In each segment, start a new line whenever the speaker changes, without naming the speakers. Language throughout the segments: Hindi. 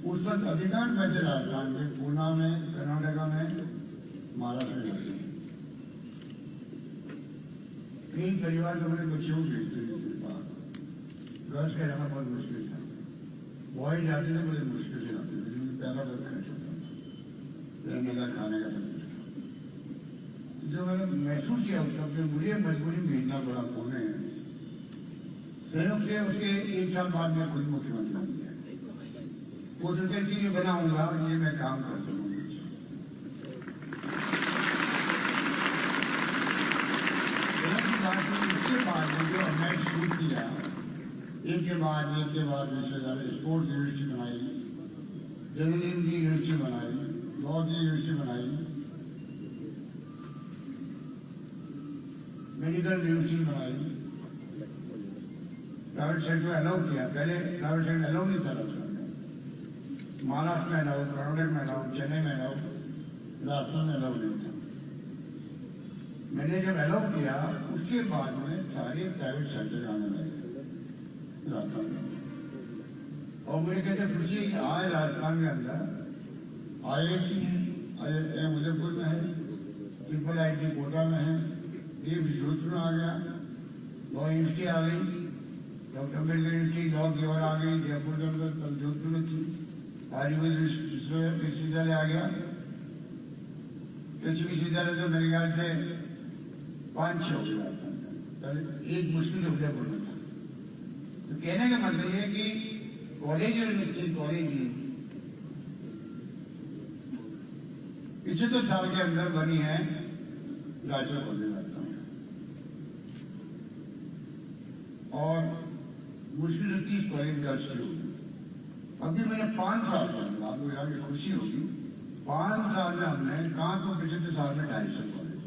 उस वक्त अधिकांश बच्चे राजस्थान में, पूना में, कर्नाटका में, महाराष्ट्र में जाते हैं। कई परिवार तो अपने बच्चों को भेजते थे बाहर, गर्ल्स का जाना बहुत मुश्किल था। बॉय जाते थे बड़े मुश्किल से जाते थे, क्योंकि पैसा बहुत खर्च होता था, रहने का, खाने का सब कुछ। जो मैंने महसूस किया उस वक्त मुझे मजबूरी भेजना पड़ा पुणे। संयोग से उसके 1 साल बाद में खुद मुख्यमंत्री बन गया। वो सोचते कि ये बनाऊंगा, ये मैं काम कर सकूंगा। उसके बाद जो हमने शुरू किया, एक के बाद विश्वविद्यालय, स्पोर्ट्स यूनिवर्सिटी बनाई, जर्नलिज्म की यूनिवर्सिटी बनाई, लॉ की यूनिवर्सिटी बनाई, मेडिकल यूनिवर्सिटी बनाई, प्राइवेट सेक्टर अलाउ किया। पहले प्राइवेट सेक्टर अलाउ नहीं था महाराष्ट्र में अलाउ, कर्नाटक में अलाउ, चेन्नई में अलाउ, राजस्थान में अलाउ नहीं था। मैंने जब अलाउ किया उसके बाद में सारे प्राइवेट सेक्टर आने लगे राजस्थान में। और मुझे कहते खुशी है कि आज राजस्थान के अंदर IIT उदयपुर में है, IIIT कोटा में है, ये जोधपुर में आ गया, लॉ यूनिवर्सिटी आ गई, डॉक्टर अम्बेडकर यूनिवर्सिटी लॉ की ओर आ गई, जयपुर के अंदर कल जोधपुर में थी, आयुर्वेद विश्वविद्यालय आ गया। कृषि विश्वविद्यालय तो मेरे ख्याल से 5-6 हो गया, एक मुश्किल उदयपुर में था। तो कहने का मतलब ये कि कॉलेज और कॉलेज 75 साल के अंदर बनी है राजस्व कॉलेज और मुश्किल से 30 कॉलेज दर्ज की होगी। अभी मैंने 5 साल में, आपको यहाँ की खुशी होगी, 5 साल में हमने कहाँ तो 75 साल में 250 कॉलेज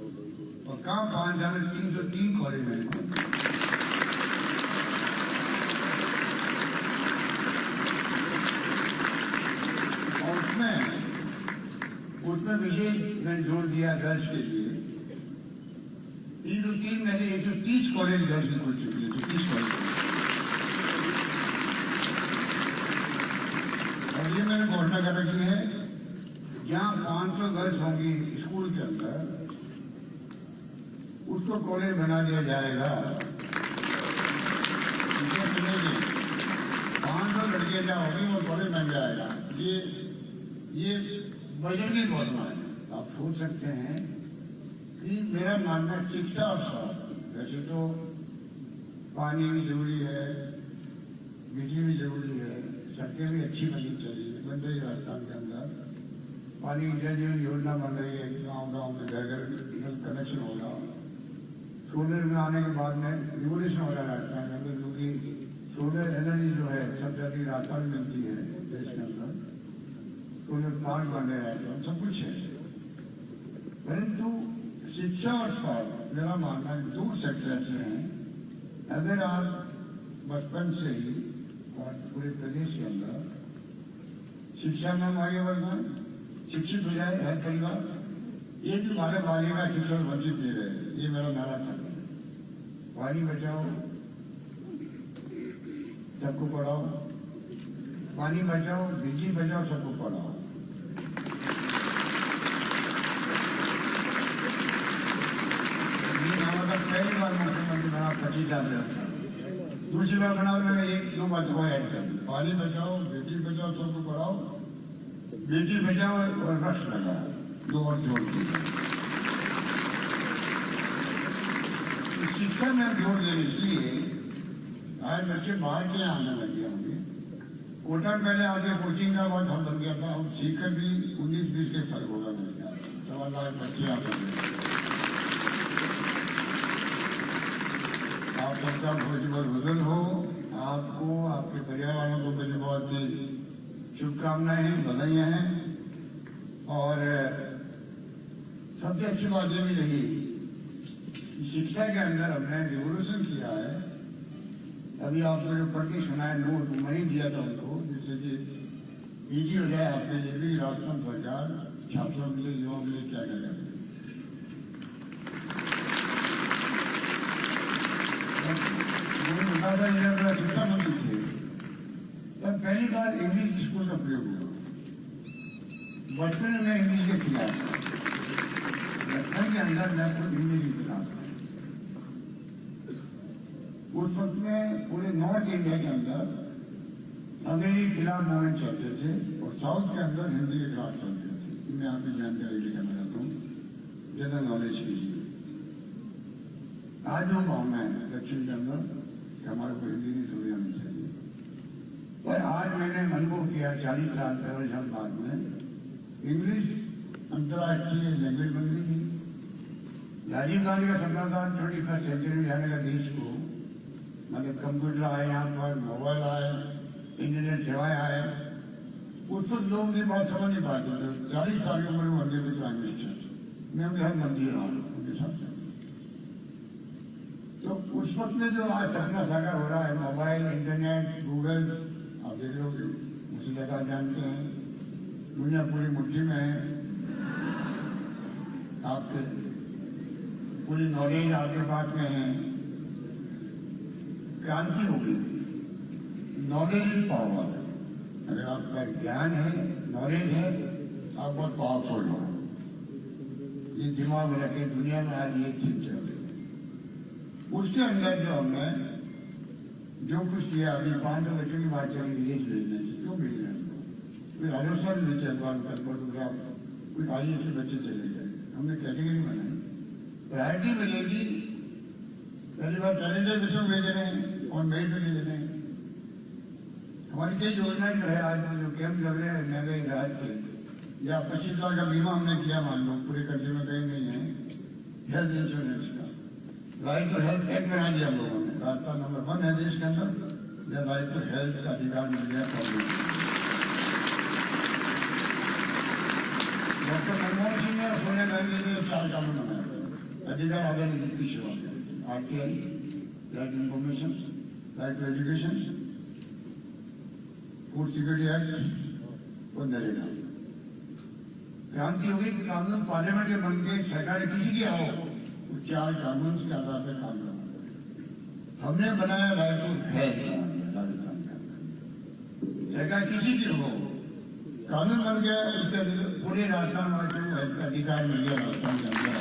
और कहाँ 5 साल में 303 कॉलेज मैंने। और उसमें विशेष मैंने जोर दिया गर्ल्स के लिए। 303 मैंने 130 कॉलेज गर्ल्स की खोल चुकी है, 30 कॉलेज। और ये मैंने घोषणा कर रखी है, जहाँ 500 गर्ल्स होंगी स्कूल के अंदर, उसको कॉलेज बना दिया जाएगा। 500 लड़कियां जहाँ होंगी वो कॉलेज बन जाएगा। ये बजट की घोषणा है। आप सोच सकते हैं कि मेरा मानना शिक्षा और स्वास्थ्य, वैसे तो पानी भी जरूरी है, बिजली भी जरूरी है, सड़कें भी अच्छी बननी चाहिए, बन रही राजस्थान के अंदर। पानी जल जीवन योजना बन रही है, गांव-गांव में घर-घर कनेक्शन होगा। सोलर में आने के बाद में रिवोल्यूशन हो रहा है राजस्थान के अंदर, क्योंकि सोलर एनर्जी जो है सब जगह राजस्थान में मिलती है देश के अंदर। सोलर प्लांट बन रहे हैं, सब कुछ है। परंतु शिक्षा और स्वास्थ्य, मेरा मानना है 2 सेक्टर ऐसे हैं, अगर आप बचपन से ही और पूरे प्रदेश के अंदर शिक्षा में हम आगे बढ़ जाए, शिक्षित हो जाए हर परिवार। एक हमारे बालिका शिक्षा वंचित दे रहे हैं, ये मेरा नारा था। पानी बचाओ, सबको पढ़ाओ, पानी बचाओ, बिजली बचाओ, सबको पढ़ाओ। पहली बार मुख्यमंत्री बना 25 साल में, दूसरी बार बना मैंने 1-2 बात और ऐड कर दी। पानी बचाओ, बेटी बचाओ, सबको पढ़ाओ, बेटी बचाओ और वृक्ष लगाओ, 2 और जोड़ दी। शिक्षा में जोड़ देने इसलिए आज बच्चे बाहर के आने लगे होंगे। कोटा पहले आगे कोचिंग का बहुत हम बन गया था, अब सीखकर भी 19-20 के फर्क होगा मेरे ख्याल। 1.25 लाख बच्चे आते हैं। आप सबका बहुत बहुत बुजुर्ग हो, आपको आपके परिवार वालों को मेरी बहुत ही शुभकामनाएं हैं, बधाइयां हैं। और सबसे अच्छी बात ये भी रही, शिक्षा के अंदर हमने रिवोल्यूशन किया है। अभी आपको जो पढ़ के सुनाया नोट मनी दिया था उनको, जिससे कि इजी हो जाए आपके लिए भी राजस्थान सरकार छात्रों के लिए, युवाओं के लिए क्या करें। शिक्षा मंत्री थे तब पहली पहली बार इंग्लिश स्कूल का प्रयोग हुआ। बचपन में इंग्लिश के खिलाफ था, बचपन के अंदर मैं खुद इंग्लिश के खिलाफ था। उस वक्त में पूरे नॉर्थ इंडिया के अंदर अंग्रेजी के खिलाफ मूवमेंट चलते थे और साउथ के अंदर हिंदी के खिलाफ चलते थे। मैं आपकी जानकारी लेकर चाहता हूँ, जनरल नॉलेज कीजिए। आज जो भावना है दक्षिण के अंदर कि हमारे को हिंदी नहीं समझ आनी चाहिए, पर आज मैंने अनुभव किया 40 साल 40 साल बाद में इंग्लिश अंतर्राष्ट्रीय लैंग्वेज बन गई थी। राजीव गांधी का सपना था 21वीं सेंचुरी में जाने का देश को, मतलब कंप्यूटर आए, यहाँ पर मोबाइल आए, इंटरनेट सेवाएं आए। उस वक्त लोग ये बात समझ नहीं पाते थे। 40 साल की उम्र में बन गए थे प्राइम मिनिस्टर, मैं उनके हर मंत्री रहा उनके साथ। तो उस वक्त में जो आज सपना साकार हो रहा है, मोबाइल, इंटरनेट, गूगल, आप देख लो उसी जगह जानते हैं, दुनिया पूरी मुट्ठी में है, आपसे पूरी नॉलेज आपके पास में है। क्रांति होगी, नॉलेज इज पावर। अगर आपका ज्ञान है, नॉलेज है, आप बहुत पावरफुल हो। ये दिमाग में रखे, दुनिया में आज ये चीज चल रही है। उसके अंदर जो हमने जो कुछ किया, अभी 500 बच्चों की बात चली विदेश भेजने की, क्यों भेज रहे हैं? कोई राजस्थान नहीं चल पा रहा, कोई IAS के बच्चे चले जाए। हमने कैटेगरी बनाई, प्रायोरिटी मिलेगी। पहली बार टैलेंटेड बच्चों को भेज रहे हैं और मेरिट में भेज रहे हैं। हमारी कई योजनाएं जो है आज जो कैंप लग रहे हैं नए इलाज के, या 25 लाख का बीमा हमने किया, मान लो पूरे कंट्री में कहीं नहीं है, हेल्थ इंश्योरेंस का राइट टू हेल्थ एक्ट बना दिया हम लोगों ने। राजस्थान नंबर 1 है देश के अंदर, जब राइट टू हेल्थ का अधिकार मिल गया। डॉक्टर मनमोहन सिंह ने सोनिया गांधी ने 4 कानून बनाया, अधिकार आजादी की शुरुआत, RTI, right to information, right to education, food security act और नरेगा। क्रांति होगी, कानून पार्लियामेंट के बन के सरकार किसी की आओ, 4 कानून के आधार पर काम करना। हमने बनाया राइट टू हेल्थ, राजस्थान के अंदर सरकार किसी की हो, कानून बन गया, उसके पूरे राजस्थान वाले को हेल्थ का अधिकार मिल गया। राजस्थान के अंदर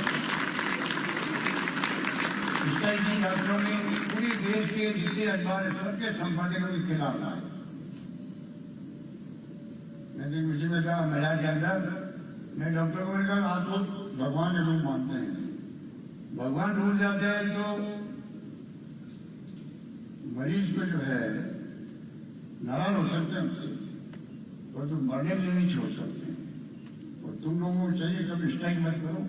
इसका डॉक्टरों ने पूरे देश के जितने अखबार सबके संपादकों के खिलाफ आए। मैंने मुझे में कहा मेरा के अंदर, मैं डॉक्टर को कहा आप लोग भगवान के रूप मानते हैं, भगवान रूप जाते हैं तो मरीज को जो है नाराज हो सकते हैं उससे, और तुम मरने में नहीं छोड़ सकते। और तुम लोगों को चाहिए कभी स्ट्राइक मत करो,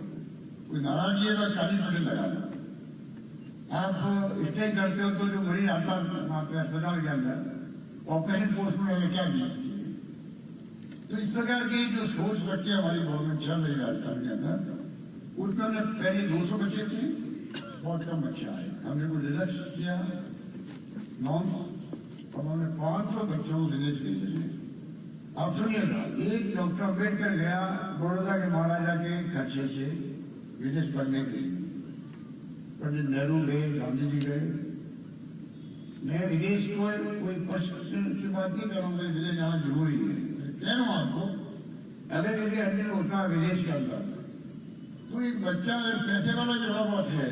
कोई नाराजगी है तो काली पट्टी लगा दो। आप स्ट्राइक करते हो तो जो मरीज आता है वहाँ पे अस्पताल के अंदर ऑपरेशन पोस्ट में क्या दिया। तो इस प्रकार की जो सोच रखी हमारी गवर्नमेंट चल रही राजस्थान के अंदर, उसमें हमने पहले 200 बच्चे थे, बहुत कम बच्चे आए। हमने को रिजल्ट किया नॉन, और हमने 500 बच्चों को विदेश भेजे हैं। आप सुनिएगा, एक डॉक्टर अम्बेडकर गया बड़ौदा के महाराजा के खर्चे से विदेश पढ़ने के लिए, पंडित नेहरू गए, गांधी जी गए। मैं विदेश को कोई प्रश्न की बात नहीं करूंगा, विदेश जाना जरूरी है। कह रहा हूं आपको, अगर यदि अर्जुन होता विदेश के अंदर, तो एक बच्चा अगर पैसे वाला जो बहुत है,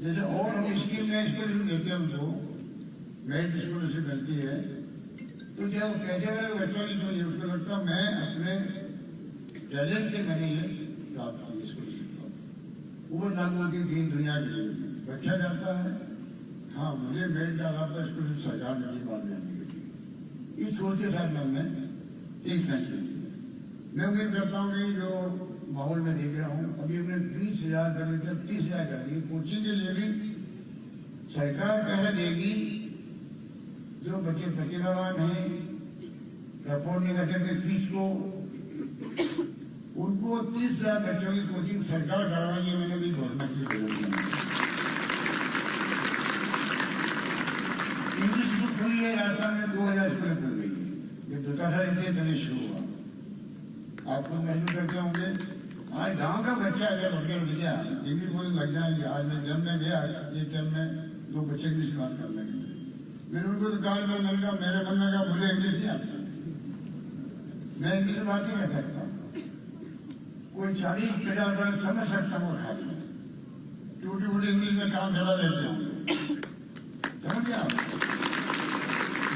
जैसे और हम स्कीम में स्कूल देते हैं उनको, मेरिट स्कूल से मिलती है, तो जब पैसे वाले बच्चों की जो उसको लगता मैं अपने टैलेंट से मैंने ये प्राप्त की स्कूल से। वो लागू की थी दुनिया के लिए, बच्चा जाता है, हाँ मुझे मेरिट का आधार पर स्कूल सरकार ने बात जाने के लिए, इस सोच के साथ मैंने एक फैसले किया। मैं उम्मीद करता हूँ कि जो माहौल में देख रहा हूँ, अभी हमने 20,000 कर दी, 30,000 कर दी। कोचिंग के लिए भी सरकार पैसा देगी, जो बच्चे प्रतिभावान हैं, अफोर्ड नहीं कर सकते फीस को, उनको 30,000 बच्चों की कोचिंग सरकार करवाएगी। मैंने भी गवर्नमेंट की जरूरत है। इंग्लिश स्कूल खुली है राजस्थान में, 2000 स्कूल खुल गई है। ये 2003 से शुरू हुआ। आपको महसूस करते होंगे, आज गांव का बच्चा अगर लड़के मिल गया, इंग्लिश बोलने लग जाएंगे। आज मैं जब में गया, ये टाइम में 2 बच्चे इंग्लिश बात करने लगे, मैंने उनको तो कहा, मैंने कहा मेरे मन में कहा मुझे इंग्लिश नहीं आती, मैं इंग्लिश में बात ही कर सकता। कोई 40-50 समझ सकता हूँ, खाली टूटी फूटी इंग्लिश में काम चला लेते हैं, समझ गया।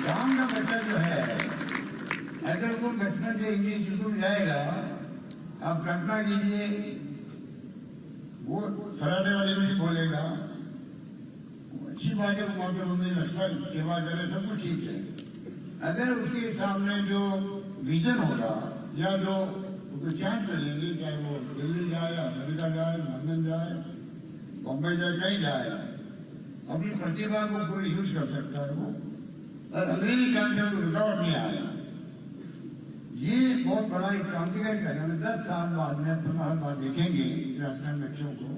गांव का बच्चा जो है, अगर वो बचपन से इंग्लिश स्कूल जाएगा, आप कल्पना कीजिए वो सराहने वाले भी बोलेगा, अच्छी बात है, मौके में लगता सेवा करे, सब कुछ ठीक है। अगर उसके सामने जो विजन होगा या जो चांस मिलेंगे, चाहे वो दिल्ली जाए, अमेरिका जाए, लंदन जाए, बॉम्बे जाए, कहीं जाए, अपनी प्रतिभा को कोई यूज कर सकता है वो, और अंग्रेजी काम से रुकावट नहीं आया। ये बहुत बड़ा एक क्रांतिकारी कार्य है। 10 साल बाद में 15 बाद देखेंगे राजस्थान बच्चों को,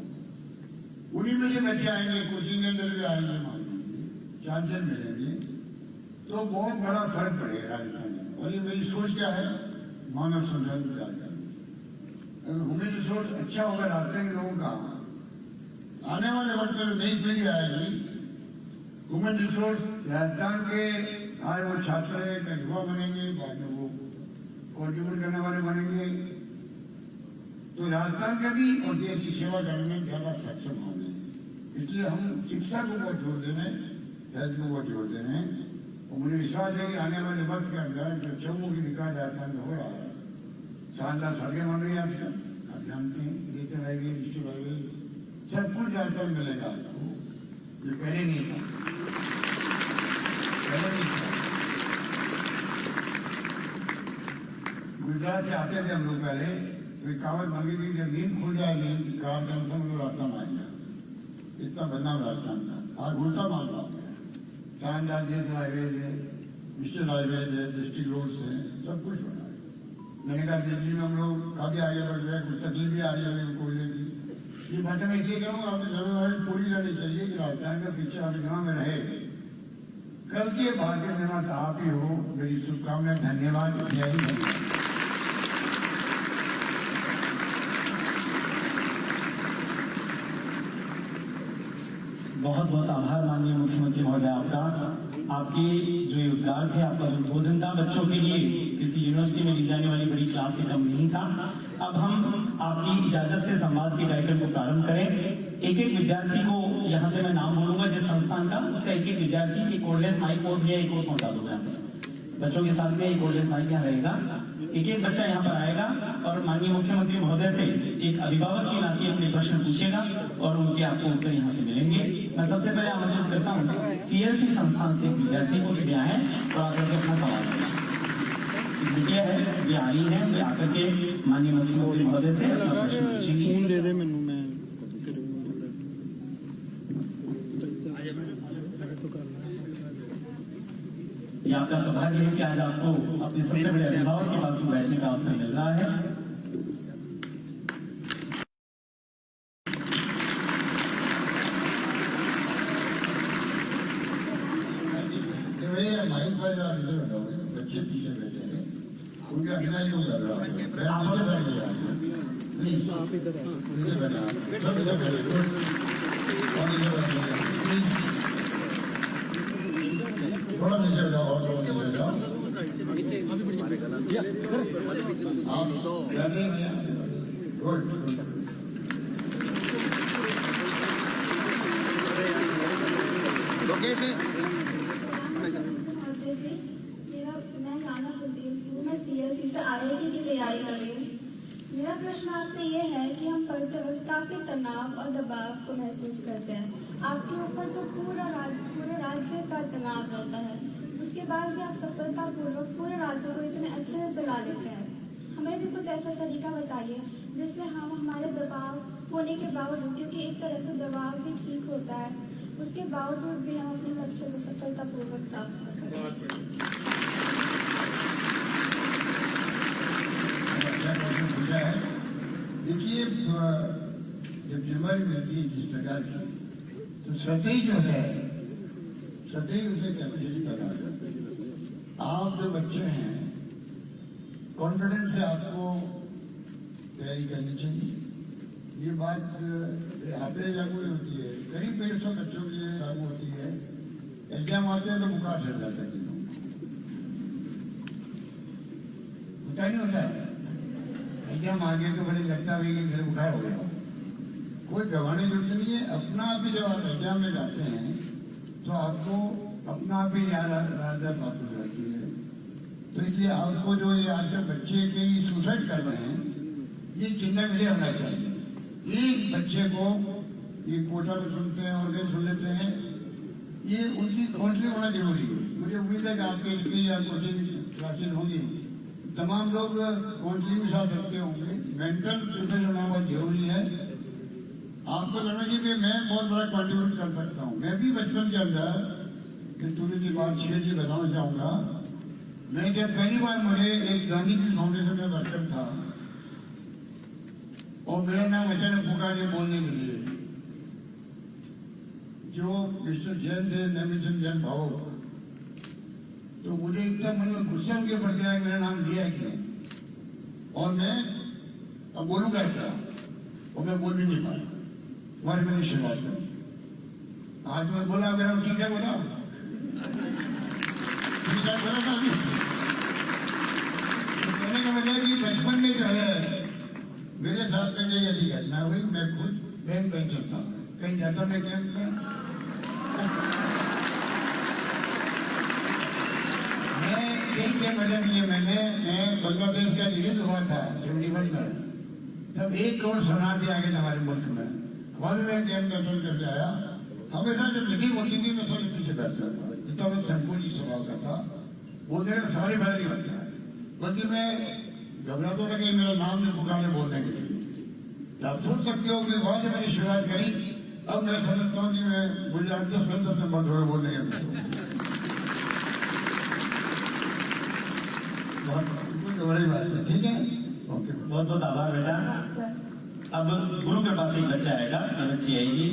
उन्हीं में से बच्चे आएंगे, कोचिंग के अंदर भी आएंगे, मान लीजिए चांसर मिलेंगे, तो बहुत बड़ा फर्क पड़ेगा राजस्थान में। और ये मेरी सोच क्या है, मानव संसाधन विभाग का, अगर ह्यूमन रिसोर्स अच्छा होगा राजस्थान के लोगों का, आने वाले वक्त में नई पीढ़ी आएगी, ह्यूमन रिसोर्स राजस्थान के आज वो छात्र युवा बनेंगे, बाद में वो कॉन्ट्रीब्यूट करने वाले बनेंगे, तो राजस्थान का भी और देश की सेवा करने में ज्यादा सक्षम होंगे। इसलिए हम शिक्षा को बहुत जोर दे रहे हैं, हेल्थ को बहुत जोर दे रहे हैं, और मुझे विश्वास है कि आने वाले वक्त के अंदर जो चौमुखी विकास राजस्थान में हो रहा है, शानदार सड़कें बन रही है आजकल, आप जानते हैं, लेकर आएंगे, डिस्ट्रिक्ट हाईवे, सब कुछ राजस्थान मिलेगा आपको, ये पहले नहीं था, पहले नहीं था। गुजरात से आते थे हम लोग पहले, तो कहावत मांगी थी, जब नींद खुल जाए, नींद कार जंक्शन में रास्ता मारेगा, इतना बदनाम राजस्थान था। आज उल्टा मामला हो गया, शानदार नेशनल हाईवे है, मिस्टर हाईवे है, डिस्ट्रिक्ट रोड से सब कुछ बना है। मैंने कहा दिल्ली में हम लोग काफी आगे बढ़ गए, कुछ तकलीफ भी आ रही है कोयले की। ये बात मैं इसलिए करूँगा, आपकी जरूरत पूरी रहनी चाहिए कि राजस्थान का पीछे अभियान में रहे। कल के भारतीय निर्माता आप ही हो, मेरी शुभकामनाएं, धन्यवाद, जय हिंद।
बहुत बहुत आभार माननीय मुख्यमंत्री महोदय आपका। आपके जो ये उद्गार थे, आपका जो उद्बोधन था, बच्चों के लिए किसी यूनिवर्सिटी में ली जाने वाली बड़ी क्लास से कम नहीं था। अब हम आपकी इजाजत से संवाद के कार्यक्रम को प्रारंभ करें। एक एक विद्यार्थी को यहाँ से मैं नाम बोलूंगा जिस संस्थान का, उसका एक एक विद्यार्थी एक कोर्डलेस माइक और एक और पहुंचा दूंगा। बच्चों के साथ में एक कोर्डलेस माइक यहाँ रहेगा, एक एक बच्चा यहाँ पर आएगा और माननीय मुख्यमंत्री महोदय से एक अभिभावक के नाते अपने प्रश्न पूछेगा और उनके आपको उत्तर यहाँ से मिलेंगे। मैं सबसे पहले आमंत्रित करता हूँ CLC संस्थान से विद्यार्थी को कि आए और आकर के अपना सवाल करें। बिटिया है, ये आ रही है, वे आकर के माननीय मुख्यमंत्री महोदय से अपना प्रश्न पूछेंगी। ये आपका सौभाग्य है कि आज आपको अपने सबसे बड़े अभिभावक के पास में बैठने का अवसर मिल रहा है।
माइक पर बच्चे पीछे बैठे हैं, उनके अंदर क्यों कर रहा है, थोड़ा नीचे जाओ, और थोड़ा नीचे जाओ, आप बैठे हैं, गुड।
मैं CLC से IIT की तैयारी कर रही हूँ। मेरा प्रश्न आपसे ये है कि हम पढ़ते वक्त काफी तनाव और दबाव को महसूस करते हैं। आपके ऊपर तो पूरे राज्य का तनाव रहता है, उसके बाद भी आप सफलतापूर्वक पूरे राज्य को इतने अच्छे से चला लेते हैं। हमें भी कुछ ऐसा तरीका बताइए जिससे हम हमारे दबाव होने के बावजूद, क्योंकि एक तरह से दबाव भी ठीक होता है, उसके बावजूद भी हम अपने लक्ष्य को सफलतापूर्वक प्राप्त कर सकें।
देखिए, जब बीमारी मिलती है जिस प्रकार की, तो सतही जो है, सतही उसे कैपेसिटी पैदा करती है। आप जो बच्चे हैं, कॉन्फिडेंस से आपको तैयारी करनी चाहिए। ये बात यहाँ पे लागू होती है, करीब 150 बच्चों के लिए लागू होती है। एग्जाम आते हैं तो बुखार चढ़ जाता है किलो, होता नहीं होता है। एग्जाम आगे तो बड़े लगता है कि फिर बुखार हो गया। कोई गवाने की जरूरत नहीं है। अपना आप ही जब आप एग्जाम में जाते हैं तो आपको अपना आप ही याद प्राप्त हो जाती है। तो इसलिए आपको जो ये आजकल बच्चे के सुसाइड कर रहे हैं, ये चिंता विषय होना चाहिए। एक बच्चे को ये कोटा में सुनते हैं और कहीं सुन लेते हैं, ये उनकी काउंसलिंग होना जरूरी है। मुझे उम्मीद है कि आपके इसके या कोचिंग क्लासेज होंगी, तमाम लोग काउंसलिंग के साथ रखते होंगे। मेंटल प्रिपरेशन होना बहुत जरूरी है। आपको लगना चाहिए कि मैं बहुत बड़ा कॉन्ट्रीब्यूट कर सकता हूँ। मैं भी बचपन के अंदर कि थोड़ी सी बात सीरियसली बताना चाहूँगा। मैं जब पहली बार मुझे एक गांधी जी फाउंडेशन में वर्कर था और मेरा नाम अचानक पुकारे बोलने के लिए, जो मिस्टर जैन थे, नैमिशन जैन भाव, तो मुझे इतना मन में गुस्सा उनके पड़ गया, मेरा नाम लिया क्यों, और मैं अब बोलूंगा क्या, और मैं बोल भी नहीं पाया। तुम्हारी मैंने शुरुआत करी, आज मैं बोला, मेरा ठीक है बोला, बोला था अभी। तो कहने का मतलब कि बचपन में जो है मेरे साथ में यही ऐसी घटना हुई। मैं खुद बैंक बेंचर था, कहीं जाता मैं कैंप में, मैडम ये मैं बांग्लादेश का युद्ध हुआ था 71 में, तब 1 करोड़ शरणार्थी आ गए हमारे मुल्क में। वहां मैं कैंप में करके आया। हमेशा जब मीटिंग होती थी मैं सबसे पीछे बैठता था, इतना मैं संकोची स्वभाव का था। वो देखकर सवाल फायदा नहीं बनता, बल्कि मैं घबराता था कि मेरा नाम नहीं पुकारे बोलने के लिए। आप सोच सकते हो कि वहां से मैंने शुरुआत करी। अब मैं समझता हूँ कि मैं मुझे 10 नंबर थोड़े बोलने के लिए बड़ी बात है। ठीक है, ओके,
बहुत बहुत आभार बेटा। अब गुरु के पास एक बच्चा आएगा, ये बच्ची आएगी,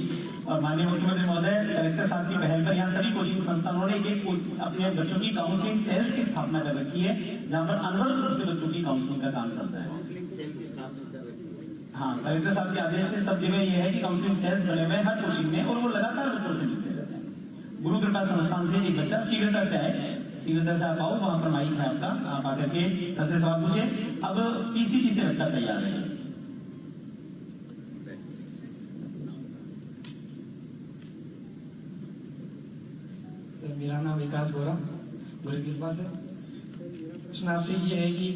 और माननीय मुख्यमंत्री महोदय, कलेक्टर साहब की पहल पर यहाँ सभी कोचिंग संस्थानों ने एक अपने बच्चों की काउंसलिंग सेल्स की स्थापना कर रखी है, जहाँ पर अनवरत रूप से बच्चों की काउंसलिंग का काम चलता है।
काउंसलिंग सेल की स्थापना कर रखी है।
हाँ, कलेक्टर साहब के आदेश से सब जगह ये है कि काउंसलिंग सेल्स बने हुए हर कोचिंग में, और वो लगातार बच्चों से मिलते रहते हैं। गुरु कृपा संस्थान से एक बच्चा शीघ्रता से आए, शीघ्रता से आप आओ, वहां पर माइक है आपका, आप आकर के सर से सवाल पूछे। अब पीसीपी से बच्चा तैयार है।
मेरा नाम विकास गोरा, गुरु की कृपा से। प्रश्न आपसे ये है कि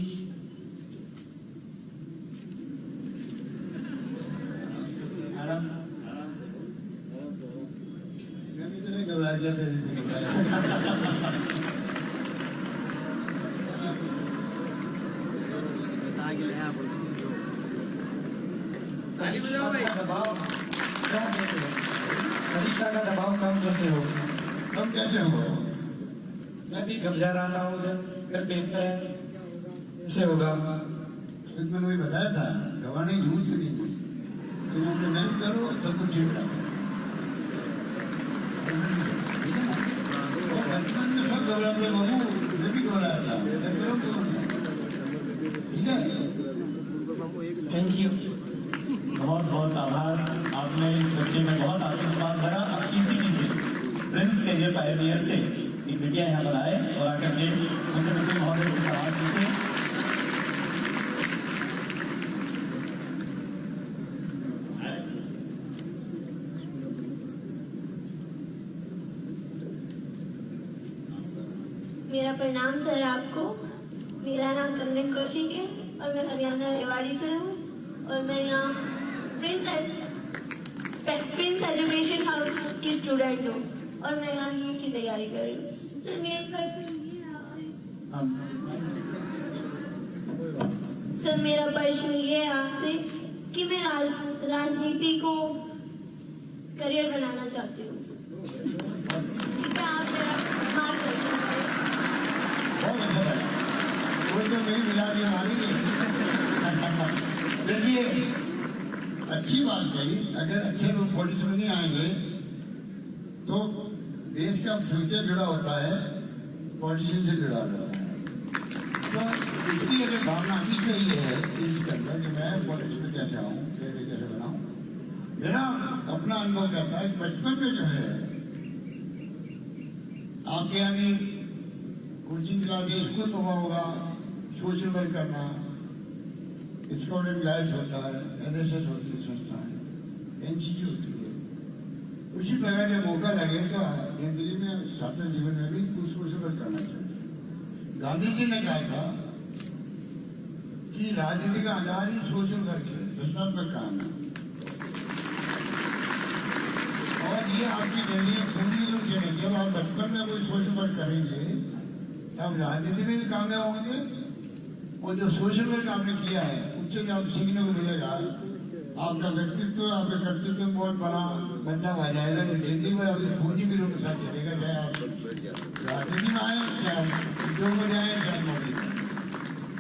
परीक्षा का दबाव कम कैसे हो?
हम कैसे हो?
मैं भी घबरा रहा हूँ, जब कल पेपर है, कैसे होगा?
मैंने वही बताया था, गवाने की जरूरत नहीं है। तुम अपने मेहनत करो, सब कुछ ठीक है। बचपन में सब घबराते बाबू, मैं भी घबराया था। ठीक है,
थैंक यू।
बहुत बहुत आभार, आपने इस बच्चे में बहुत आत्मविश्वास भरा। अब पीसीपी से प्रिंस कैरियर पायनियर से एक बिटिया यहाँ पर आए और आकर के मुख्यमंत्री महोदय से सवाल पूछे।
मेरा प्रणाम सर आपको। मेरा नाम कंगन कौशिक है और मैं हरियाणा रेवाड़ी से हूँ, और मैं यहाँ प्रिंस एजुकेशन हाउस की स्टूडेंट हूँ, और मैं यहाँ नीट की तैयारी कर रही हूँ। सर मेरा प्रश्न ये है आपसे, सर मेरा प्रश्न ये है आपसे कि मैं राजनीति को करियर बनाना चाहती हूँ, क्या आप मेरा मार्गदर्शन करें?
बहुत अच्छा है। कोई तो मेरी मिला दी हमारी। देखिए, अच्छी बात कही। अगर अच्छे लोग पॉलिटिक्स में नहीं आएंगे तो देश का फ्यूचर जुड़ा होता है पॉलिटिशियन से जुड़ा रहता है। तो इसकी अगर भावना आनी चाहिए है इसके अंदर कि मैं पॉलिटिक्स में कैसे आऊँ, कैसे बनाऊँ। मेरा अपना अनुभव कहता है बचपन में जो है आपके यहाँ भी कोचिंग क्लास स्कूल हुआ होगा, सोशल वर्क करना, स्काउट एंड गाइड्स होता है, NSS होती है संस्थाएं, NCG होती है। उसी प्रकार जब मौका लगे तो जिंदगी में छात्र जीवन में भी कुछ सोशल वर्क करना चाहिए। गांधी जी ने कहा था कि राजनीति का आधार ही सोशल वर्क है, रचनात्मक काम है। और ये आपकी जरूरी पूरी रूप से जब आप बचपन में कोई सोशल वर्क करेंगे तब राजनीति में भी कामयाब होंगे, और जो सोशल वर्क आपने किया है उससे भी आपको सीखने को मिलेगा। आपका व्यक्तित्व, आपका कर्तृत्व में बहुत बड़ा बदलाव आ जाएगा। जिंदगी में आपकी पूंजी भी रूप के साथ चलेगा, चाहे आप राजनीति में आए, चाहे उद्योग में जाए, चाहे नौकरी में।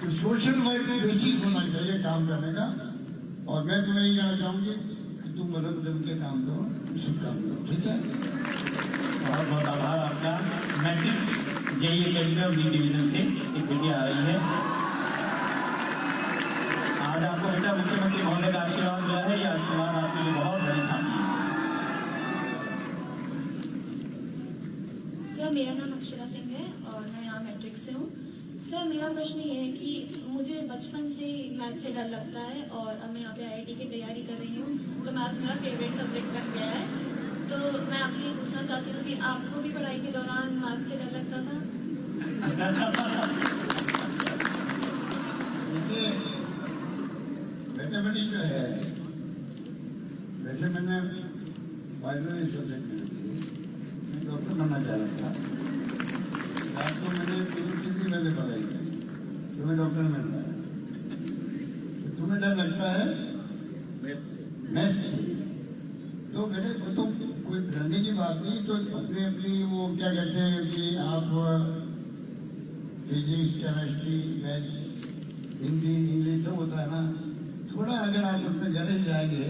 तो सोशल वर्क में बेसिक होना चाहिए काम करने का। और मैं तुम्हें यही कहना चाहूंगी कि तुम बदल के काम करो, सब काम करो, ठीक है।
बहुत बहुत आभार आपका। Matrix JEE category B division से एक बेटी आ रही है। आज आपको बेटा मुख्यमंत्री महोदय का आशीर्वाद मिला है, यह आशीर्वाद आपके लिए बहुत बड़ी थामी है।
सर, मेरा नाम अक्षरा सिंह है और मैं यहाँ मैट्रिक से हूँ। सर, मेरा प्रश्न ये है कि मुझे बचपन से ही मैथ से डर लगता है और अब मैं यहाँ पे IIT की तैयारी कर रही हूँ, तो मैथ्स मेरा फेवरेट सब्जेक्ट बन गया है। तो मैं आपसे ये पूछना चाहती हूँ कि आपको भी पढ़ाई के दौरान मैथ से डर लगता था?
देखिए, मैथमेटिक्स जो है, वैसे मैंने बायोलॉजी सब्जेक्ट में मैं डॉक्टर बनना चाह रहा था। रात को मैंने 3 महीने पढ़ाई करी, तो मैं डॉक्टर बन रहा है। तो तुम्हें डर लगता है मैथ से? तो मेरे को तो कोई डरने की बात नहीं। तो अपनी अपनी वो क्या कहते हैं कि आप physics, chemistry, maths, Hindi, English सब होता है ना, थोड़ा अगर आप उसमें गहरे जाएंगे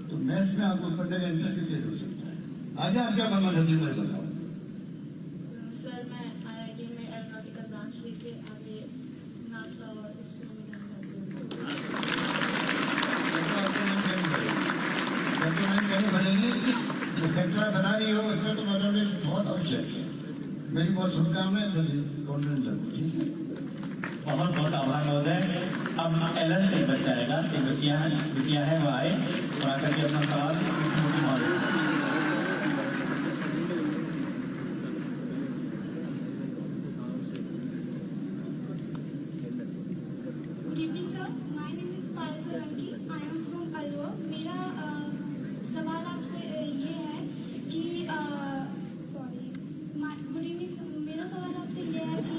तो मैथ्स में आपको पढ़ने का इंटरेस्ट क्रिएट हो सकता है। आगे आप क्या बनना चाहती है बताओ।
सर, मैं IIT में एरोनॉटिकल ब्रांच लेके आगे नासा और इसरो में जाना चाहती हूँ। जो सेक्टर बना रही हो उसमें तो बदलने बहुत आवश्यक है। मेरी बहुत शुभकामनाएं, कॉन्फिडेंस रखो, ठीक है।
बहुत बहुत आभार महोदय। अब LN से बच्चा आएगा, एक बच्चियां है वो आए और आकर के अपना सवाल मुख्यमंत्री महोदय से।
Good evening, sir. My name is Payal Solanki. I am from Alwar. मेरा सवाल आपसे ये है कि गुड इवनिंग सर। मेरा सवाल आपसे ये है कि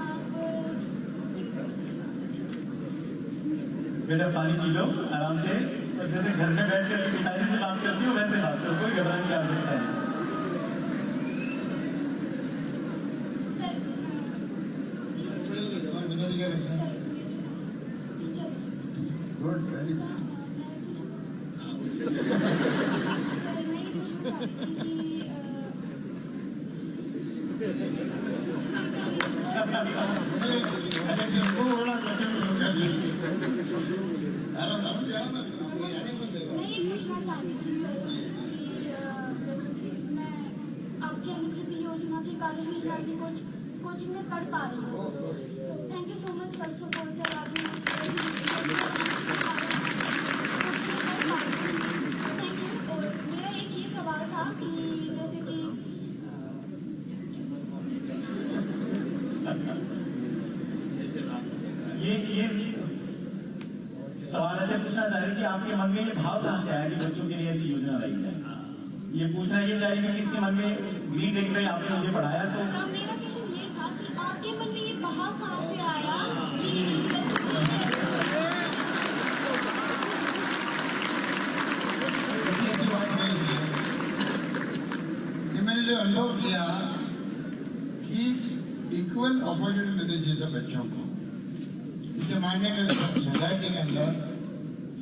आप
बेटा पानी पी लो आराम से, और जैसे घर में बैठ कर पिताजी से बात करती हो वैसे बात करो, कोई घबराने की आवश्यकता नहीं।
Good, very good.
मैं ये पूछना चाहती थी सर कि जैसे कि मैं आपकी अनुकृति योजना के कारण ही जाके कोचिंग में पढ़ पा रही हूँ। Thank you so much first of all sir, आपने थैंक यू। और मेरा एक ये सवाल था कि जैसे कि
ये सवाल ऐसे पूछना चाह रहे कि आपके मन में ये भाव कहाँ से आया कि बच्चों के लिए ऐसी योजना लाई जाए? ये पूछना ये चाह रही कि किसके मन में ग्रीन टेक में आपने मुझे पढ़ाया तो
सर, मेरा क्वेश्चन ये था कि आपके मन में ये भाव कहाँ से आया कि
मैंने जो अनुभव किया कि इक्वल अपॉर्चुनिटी मिलनी चाहिए सब बच्चों को। इसे मानने के सोसाइटी के अंदर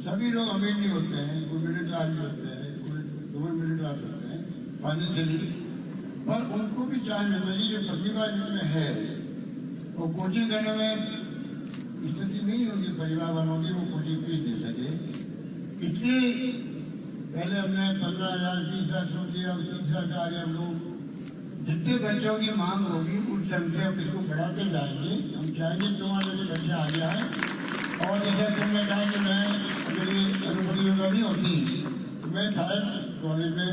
सभी लोग अमीर नहीं होते हैं, कोई मिडिल क्लास भी होते हैं, कोई लोअर मिडिल क्लास होते हैं फाइनेंशियली, पर उनको भी चांस मिलना चाहिए। जो प्रतिभा जिनमें है वो कोचिंग करने में स्थिति नहीं होगी परिवार वालों की, वो कोचिंग फीस दे सके, इतनी पहले हमने 15,000 20,000 शुरू किया, अब 30,000 का आ गया। हम लोग जितने बच्चों की मांग होगी उस ढंग से हम इसको बढ़ाते जाएंगे। हम चाहेंगे तुम्हारे जो बच्चे आ गया है, और जैसे तुमने कहा कि मैं अगर ये अनुमति योजना नहीं होती तो मैं शायद कॉलेज में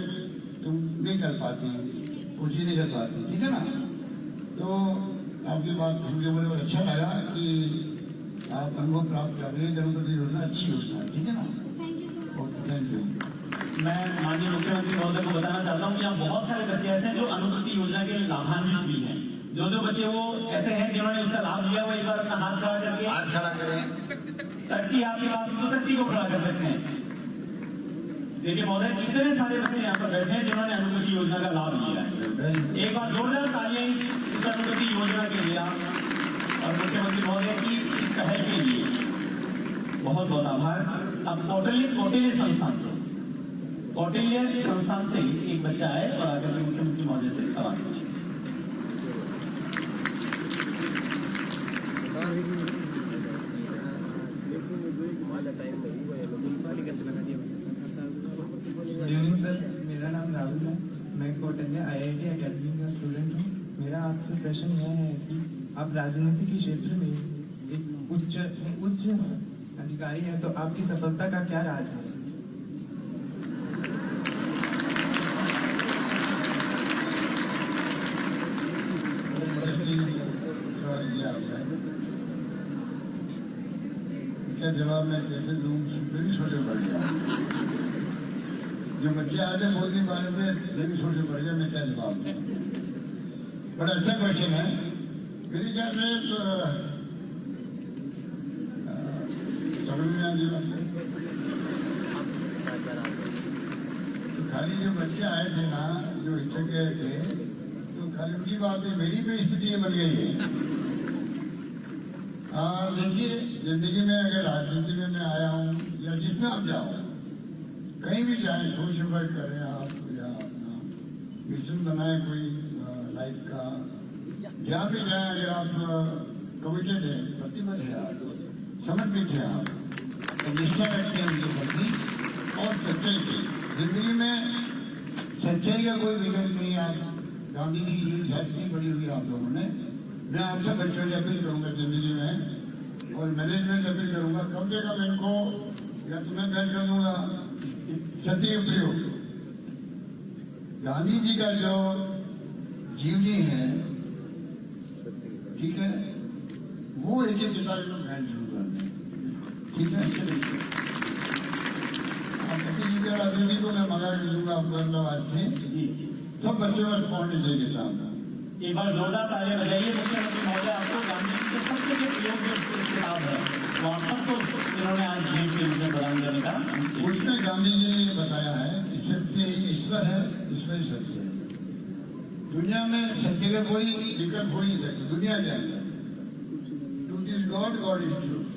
तुम नहीं कर पाती, कोचिंग नहीं कर पाती, ठीक है ना। तो आपकी बात सुनकर मुझे बहुत अच्छा लगा कि आप अनुभव प्राप्त कर रहे हैं। गणपति योजना अच्छी योजना है, ठीक है ना।
Thank you so much.
Thank you.
मैं माननीय मुख्यमंत्री महोदय को बताना चाहता हूँ कि यहाँ बहुत सारे बच्चे ऐसे हैं जो अनुमति योजना के लाभान्वित भी हैं। जो बच्चे वो ऐसे हैं जिन्होंने उसका लाभ लिया, वो एक बार अपना हाथ खड़ा करके,
हाथ खड़ा करें,
तख्ती आपके पास तो तख्ती को खड़ा कर सकते हैं। देखिए महोदय, कितने सारे बच्चे यहाँ पर बैठे हैं जिन्होंने अनुमति योजना का लाभ लिया है। एक बार जोरदार तालियां इस अनुमति योजना के लिए और मुख्यमंत्री महोदय की इस पहल के लिए बहुत बहुत आभार। अब कौटिल्य संस्थान से एक बच्चा आए और आकर के मुख्यमंत्री महोदय से सवाल पूछे।
गुड इवनिंग सर, मेरा नाम राहुल है। मैं कौटिल्य IIT अकेडमी का स्टूडेंट हूँ। मेरा आपसे प्रश्न यह है कि आप राजनीति के क्षेत्र में एक उच्च अधिकारी है, तो आपकी सफलता का क्या राज है?
क्या जवाब मैं कैसे दूँ? मेरी छोटे पड़ गया। जो बच्चे आते मोदी बारे में मेरी छोटे पड़ गया, मैं क्या जवाब दूँ? बड़ा अच्छा क्वेश्चन है। मेरी ख्याल से समझ में आने वाले तो खाली जो बच्चे आए थे ना, जो इच्छुक थे, तो खाली उनकी बात है, मेरी भी स्थिति बन गई है। देखिए, जिंदगी में अगर राजनीति में मैं आया हूँ या जिसमें आप जाओ, कहीं भी जाए, सोशल वर्क करें आप या अपना मिशन बनाए कोई लाइफ का, जहाँ भी जाए, अगर आप कमिटेड है, प्रतिबद्ध है, आप समर्पित है, आप निष्ठा रखते हैं उनके प्रति और सच्चाई से जिंदगी में, सच्चाई का कोई विकल्प नहीं। आप गांधी जी की जीवन साहित्य नहीं पढ़ी हुई आप लोगों ने। मैं आपसे बच्चों से अपील करूंगा जिंदगी में, और मैनेजमेंट से अपील करूंगा, कम से कम इनको या तुम्हें बैठ कर दूंगा सत्य प्रयोग। गांधी जी का जो जीवनी है, ठीक है, वो एक किताब में बैठ शुरू कर दें, ठीक है। सत्य जी का राजनीति को मैं मंगा के दूंगा आपको अहमदाबाद से, सब बच्चों में पढ़ने चाहिए किताब।
एक बार जोरदार तालियां बजाइए मुख्यमंत्री महोदय आपको। गांधी जी के सबसे जो प्रयोग जो किताब है वो आप सबको इन्होंने आज भेंट के रूप में प्रदान करने का,
उसमें गांधी जी ने ये बताया है कि सत्य ईश्वर है, ईश्वर ही सत्य है। दुनिया में सत्य का कोई विकल्प हो नहीं सकता। दुनिया के अंदर truth is God, God is truth.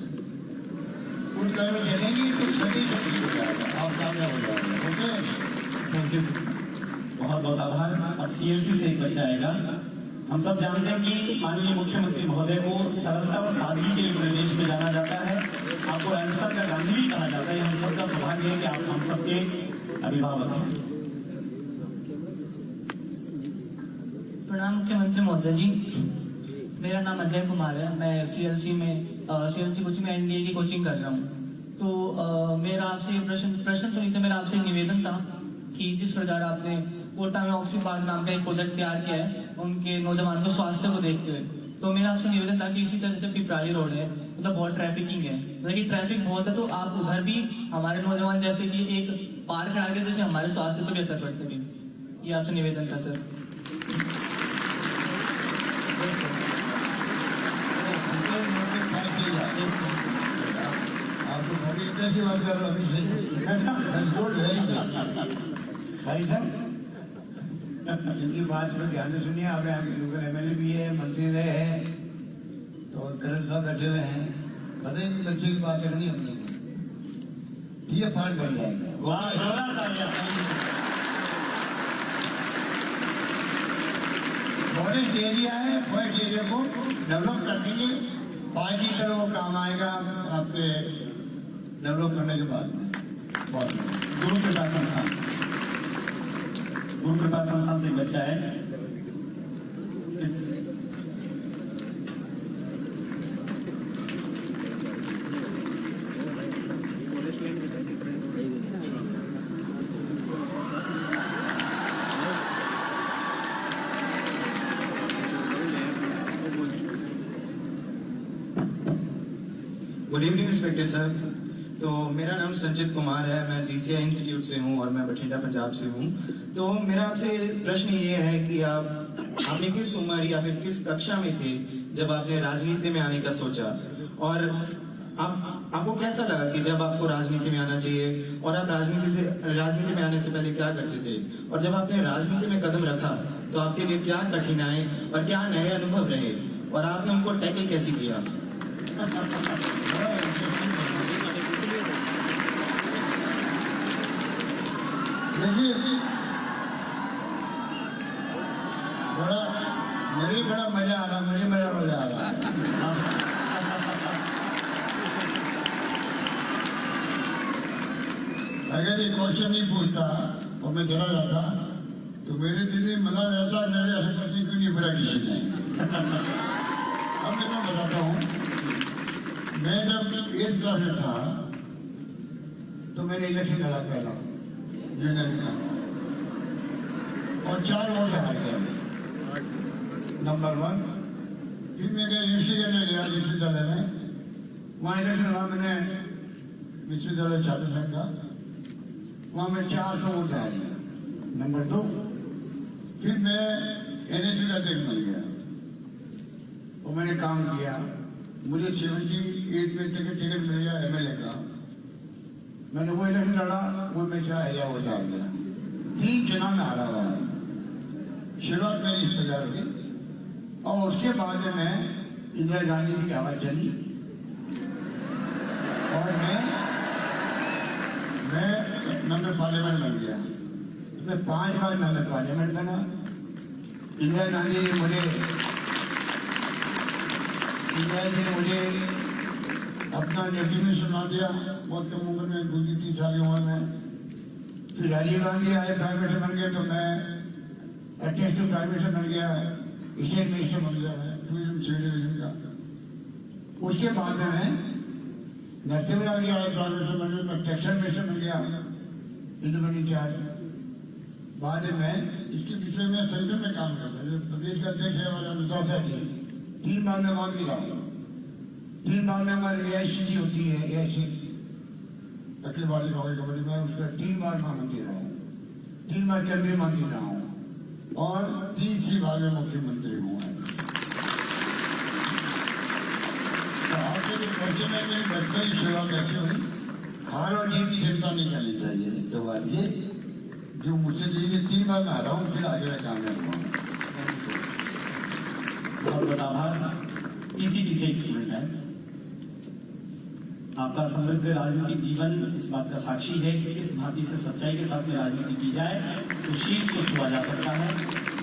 उस घर में चलेंगी तो सत्य सत्य हो जाएगा, आप कामयाब हो जाएगा। ओके,
थैंक यू सर, बहुत बहुत आभार। अब CLC से एक बच्चा आएगा। हम सब जानते हैं कि माननीय मुख्यमंत्री महोदय को सरलता और सादगी के लिए पूरे देश में जाना जाता है। आपको अहिंसा का गांधी भी कहा जाता है। हम सबका सौभाग्य है कि आप हम सबके अभिभावक हैं।
प्रणाम मुख्यमंत्री महोदय जी, मेरा नाम अजय कुमार है। मैं CLC कोचिंग में NDA की कोचिंग कर रहा हूँ। तो मेरा आपसे ये प्रश्न तो नहीं था, मेरा आपसे निवेदन था कि जिस प्रकार आपने कोटा में ऑक्सी पार्क नाम का एक प्रोजेक्ट तैयार किया है उनके नौजवान को स्वास्थ्य को देखते हुए, तो मेरा आपसे निवेदन था कि इसी तरह से पिपराली रोड है, मतलब बहुत ट्रैफिकिंग है, मतलब कि ट्रैफिक बहुत है, तो आप उधर भी हमारे नौजवान जैसे कि एक पार्क आगे जैसे हमारे स्वास्थ्य पर भी असर पड़ सके, ये आपसे निवेदन था सर।
आपको बड़ी अच्छी बात कर रहा हूँ। इनकी बात को ध्यान से सुनिए। आपने लोकल MLA भी है, मंत्री रहे हैं, तो कलेक्टर साहब बैठे हुए हैं। पता ही बच्चे की बात करनी हमने, ये पार्ट बन जाएगा। फॉरेस्ट एरिया है, फॉरेस्ट एरिया को डेवलप करने के पार्क की तरह वो काम आएगा आपके डेवलप करने के बाद में। बहुत
गुरु कृपा संस्थान, गुरु कृपा संस्थान से एक बच्चा है।
Good evening inspector sir. तो मेरा नाम संचित कुमार है, मैं जीसीआई इंस्टीट्यूट से हूँ और मैं बठिंडा पंजाब से हूँ। तो मेरा आपसे प्रश्न ये है कि आपने किस उम्र या फिर किस कक्षा में थे जब आपने राजनीति में आने का सोचा, और आपको कैसा लगा कि जब आपको राजनीति में आना चाहिए, और आप राजनीति में आने से पहले क्या करते थे, और जब आपने राजनीति में कदम रखा तो आपके लिए क्या कठिनाई और क्या नए अनुभव रहे, और आपने उनको टैकल कैसे किया?
देखिए, बड़ा मजा आ रहा। अगर ये क्वेश्चन नहीं पूछता और मैं चला जाता तो मेरे दिल में मना रहता, मेरे ऐसे पत्नी क्यों नहीं बुरा किसी ने। अब मैं तो बताता हूँ, मैं जब 8th क्लास में था तो मैंने इलेक्शन लड़ा पहला यूनियन का, और 4 वोट हार गया, नंबर 1। फिर मैं यूनिवर्सिटी करने गया विश्वविद्यालय में, वहाँ इलेक्शन लड़ा मैंने विश्वविद्यालय छात्र संघ का, वहाँ मैं 400 वोट हार गया, नंबर 2। फिर मैं NSU का अध्यक्ष बन गया और मैंने काम किया, मुझे 78 में टिकट मिल गया MLA का। मैंने वो इलेक्शन लड़ा, वो में 4000 वोट हार गया। 3 चुनाव में हारा हुआ है। शुरुआत मेरी इस प्रकार हुई, और उसके बाद में मैं इंदिरा गांधी जी की हवा चली और मैं मेंबर पार्लियामेंट बन गया। मैं 5 बार मेंबर पार्लियामेंट बना। इंदिरा गांधी ने मुझे अपना डिप्टी मिनिस्टर बना दिया, बहुत कम उम्र में, 2-3 साल की उम्र में। फिर राजीव गांधी आए, प्राइम मिनिस्टर बन गए, तो मैं अटेस्ट प्राइम मिनिस्टर बन गया, स्टेट मिनिस्टर बन गया मैं टूरिज्म सिविल डिवीजन का। उसके बाद में मैं नरसिम्हा जी आए, प्राइम मिनिस्टर बन गया, मैं टेक्सटाइल मिनिस्टर बन गया, इंडिपेंडेंट चार्ज। बाद में इसके पीछे मैं सेंटर में काम करता, जो प्रदेश का अध्यक्ष है हमारा अनुसार जी, 3 बार मैं वहां मिला, 3 बार में हमारी AICC होती है, AICC अखिल भारतीय कांग्रेस कमेटी में, उसका 3 बार महामंत्री रहा हूँ, 3 बार केंद्रीय मंत्री रहा हूँ, और 3री बार में मुख्यमंत्री हुआ है। तो आपके जो क्वेश्चन है, मेरी बचपन की सेवा कैसे हुई, हार और जीत की चिंता नहीं करनी चाहिए। तो बात ये जो मुझसे लिए 3 बार मैं आ रहा हूँ, फिर आगे मैं कामयाब हुआ।
बहुत बहुत आभार। PCT से एक स्टूडेंट है। आपका समृद्ध राजनीतिक जीवन इस बात का साक्षी है कि किस भांति से सच्चाई के साथ में राजनीति की जाए तो शीर्ष को छुआ जा सकता है।